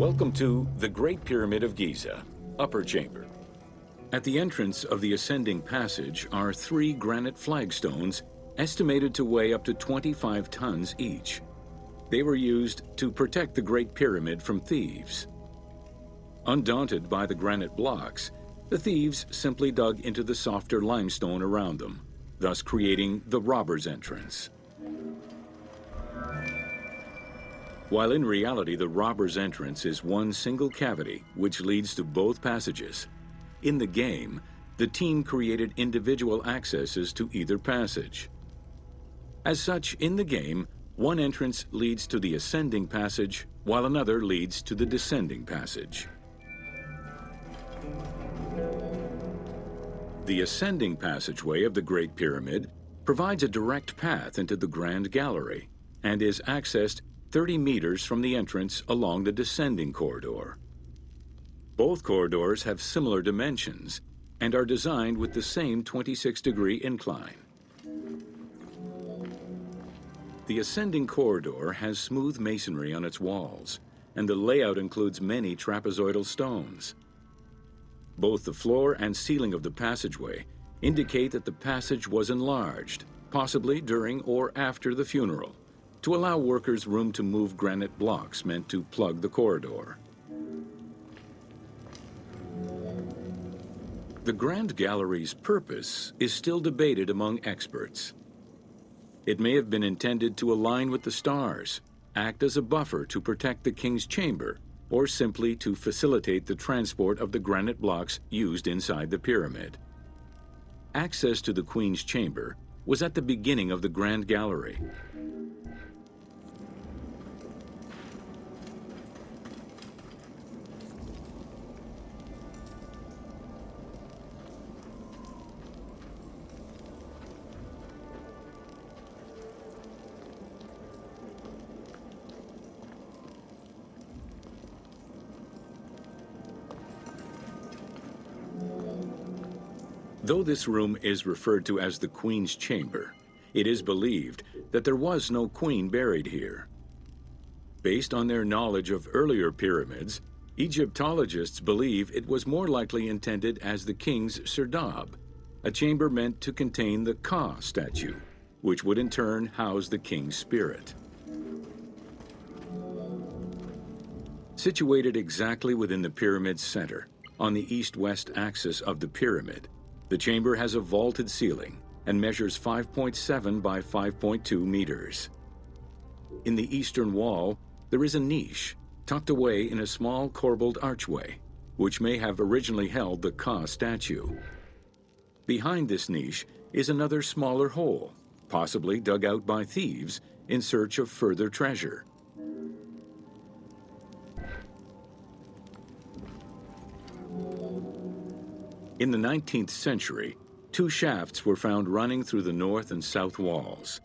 Welcome to the Great Pyramid of Giza, Upper Chamber. At the entrance of the ascending passage are 3 granite flagstones estimated to weigh up to 25 tons each. They were used to protect the Great Pyramid from thieves. Undaunted by the granite blocks, the thieves simply dug into the softer limestone around them, thus creating the robber's entrance. While in reality the robber's entrance is one single cavity which leads to both passages, in the game, the team created individual accesses to either passage. As such, in the game, one entrance leads to the ascending passage, while another leads to the descending passage. The ascending passageway of the Great Pyramid provides a direct path into the Grand Gallery and is accessed 30 meters from the entrance along the descending corridor. Both corridors have similar dimensions and are designed with the same 26-degree incline. The ascending corridor has smooth masonry on its walls, and the layout includes many trapezoidal stones. Both the floor and ceiling of the passageway indicate that the passage was enlarged, possibly during or after the funeral, to allow workers room to move granite blocks meant to plug the corridor. The Grand Gallery's purpose is still debated among experts. It may have been intended to align with the stars, act as a buffer to protect the king's chamber, or simply to facilitate the transport of the granite blocks used inside the pyramid. Access to the queen's chamber was at the beginning of the Grand Gallery. Though this room is referred to as the Queen's Chamber, it is believed that there was no queen buried here. Based on their knowledge of earlier pyramids, Egyptologists believe it was more likely intended as the king's serdab, a chamber meant to contain the Ka statue, which would in turn house the king's spirit. Situated exactly within the pyramid's center, on the east-west axis of the pyramid, the chamber has a vaulted ceiling and measures 5.7 by 5.2 meters. In the eastern wall, there is a niche tucked away in a small corbelled archway, which may have originally held the Ka statue. Behind this niche is another smaller hole, possibly dug out by thieves in search of further treasure. In the 19th century, 2 shafts were found running through the north and south walls.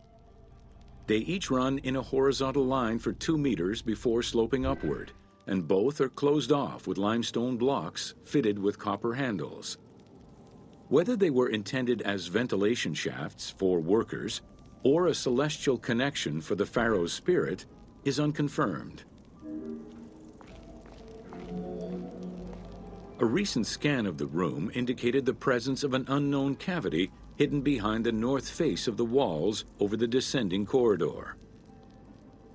They each run in a horizontal line for 2 meters before sloping upward, and both are closed off with limestone blocks fitted with copper handles. Whether they were intended as ventilation shafts for workers or a celestial connection for the pharaoh's spirit is unconfirmed. A recent scan of the room indicated the presence of an unknown cavity hidden behind the north face of the walls over the descending corridor.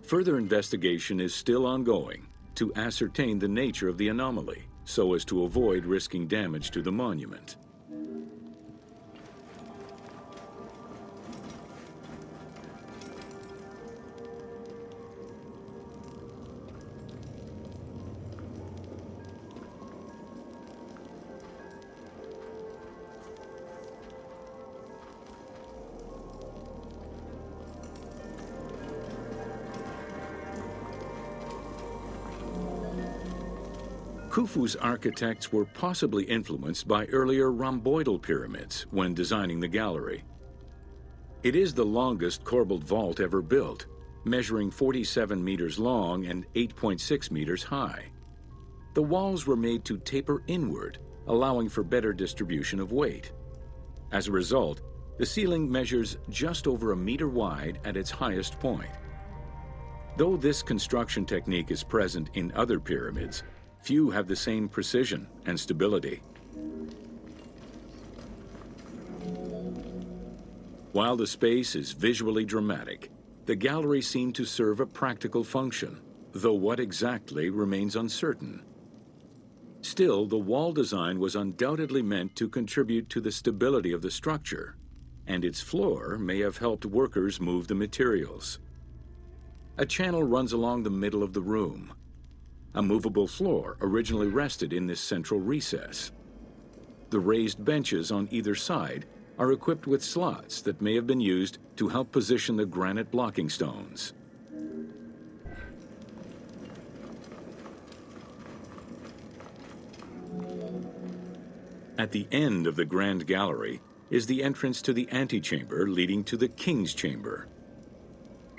Further investigation is still ongoing to ascertain the nature of the anomaly so as to avoid risking damage to the monument. Khufu's architects were possibly influenced by earlier rhomboidal pyramids when designing the gallery. It is the longest corbelled vault ever built, measuring 47 meters long and 8.6 meters high. The walls were made to taper inward, allowing for better distribution of weight. As a result, the ceiling measures just over a meter wide at its highest point. Though this construction technique is present in other pyramids, few have the same precision and stability. While the space is visually dramatic, the gallery seemed to serve a practical function, though what exactly remains uncertain. Still, the wall design was undoubtedly meant to contribute to the stability of the structure, and its floor may have helped workers move the materials. A channel runs along the middle of the room. A movable floor originally rested in this central recess. The raised benches on either side are equipped with slots that may have been used to help position the granite blocking stones. At the end of the Grand Gallery is the entrance to the antechamber leading to the King's Chamber.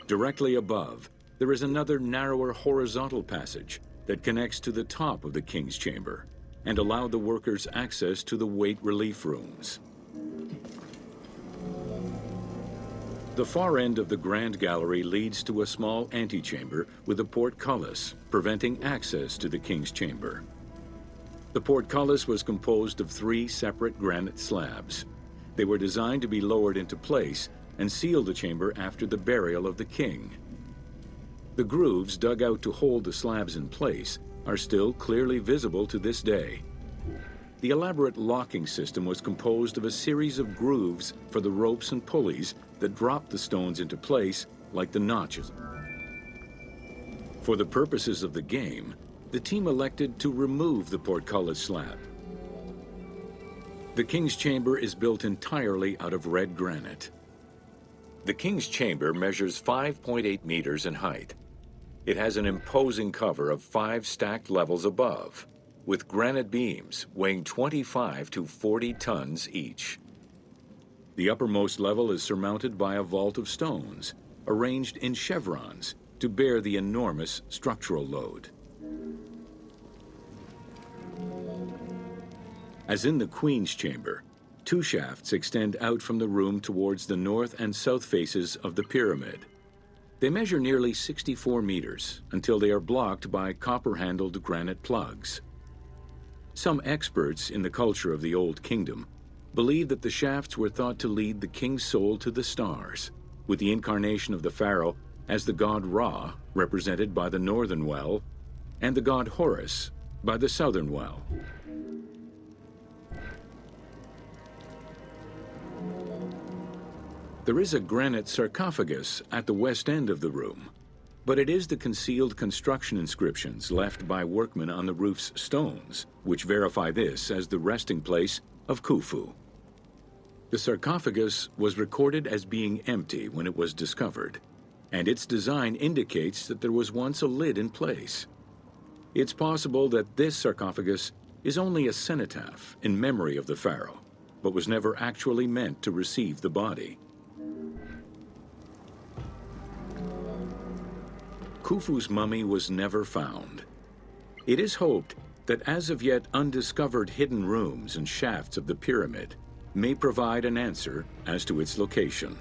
Directly above, there is another narrower horizontal passage that connects to the top of the King's Chamber and allowed the workers access to the weight relief rooms. The far end of the Grand Gallery leads to a small antechamber with a portcullis, preventing access to the King's Chamber. The portcullis was composed of 3 separate granite slabs. They were designed to be lowered into place and seal the chamber after the burial of the king. The grooves dug out to hold the slabs in place are still clearly visible to this day. The elaborate locking system was composed of a series of grooves for the ropes and pulleys that dropped the stones into place like the notches. For the purposes of the game, the team elected to remove the portcullis slab. The King's Chamber is built entirely out of red granite. The King's Chamber measures 5.8 meters in height. It has an imposing cover of 5 stacked levels above, with granite beams weighing 25 to 40 tons each. The uppermost level is surmounted by a vault of stones, arranged in chevrons to bear the enormous structural load. As in the Queen's Chamber, 2 shafts extend out from the room towards the north and south faces of the pyramid. They measure nearly 64 meters until they are blocked by copper-handled granite plugs. Some experts in the culture of the Old Kingdom believe that the shafts were thought to lead the king's soul to the stars, with the incarnation of the pharaoh as the god Ra, represented by the northern well, and the god Horus by the southern well. There is a granite sarcophagus at the west end of the room, but it is the concealed construction inscriptions left by workmen on the roof's stones which verify this as the resting place of Khufu. The sarcophagus was recorded as being empty when it was discovered, and its design indicates that there was once a lid in place. It's possible that this sarcophagus is only a cenotaph in memory of the pharaoh, but was never actually meant to receive the body. Khufu's mummy was never found. It is hoped that as of yet undiscovered hidden rooms and shafts of the pyramid may provide an answer as to its location.